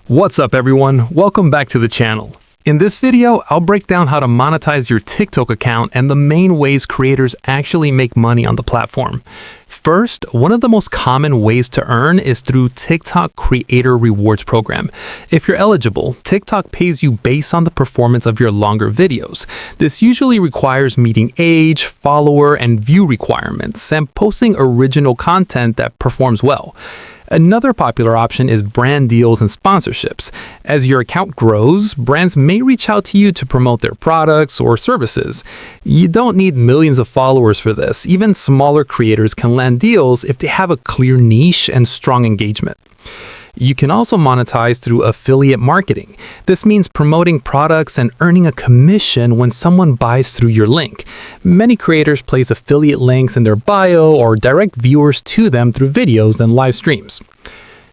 What's up everyone? Welcome back to the channel. In this video, I'll break down how to monetize your TikTok account and the main ways creators actually make money on the platform. First, one of the most common ways to earn is through TikTok Creator Rewards Program. If you're eligible, TikTok pays you based on the performance of your longer videos. This usually requires meeting age, follower, and view requirements and posting original content that performs well. Another popular option is brand deals and sponsorships. As your account grows, brands may reach out to you to promote their products or services. You don't need millions of followers for this. Even smaller creators can land deals if they have a clear niche and strong engagement. You can also monetize through affiliate marketing. This means promoting products and earning a commission when someone buys through your link. Many creators place affiliate links in their bio or direct viewers to them through videos and live streams.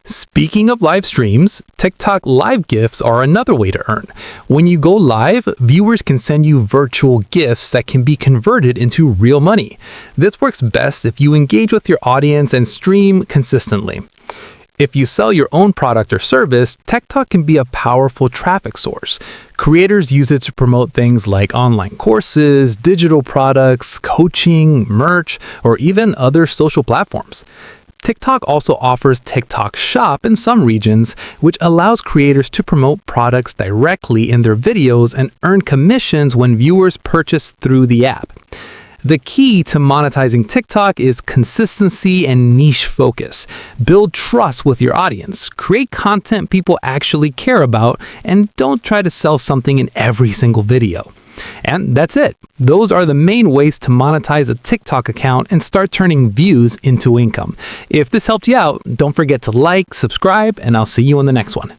Speaking of live streams, TikTok live gifts are another way to earn. When you go live, viewers can send you virtual gifts that can be converted into real money. This works best if you engage with your audience and stream consistently. If you sell your own product or service, TikTok can be a powerful traffic source. Creators use it to promote things like online courses, digital products, coaching, merch, or even other social platforms. TikTok also offers TikTok Shop in some regions, which allows creators to promote products directly in their videos and earn commissions when viewers purchase through the app. The key to monetizing TikTok is consistency and niche focus. Build trust with your audience. Create content people actually care about, and don't try to sell something in every single video. And that's it. Those are the main ways to monetize a TikTok account and start turning views into income. If this helped you out, don't forget to like, subscribe, and I'll see you in the next one.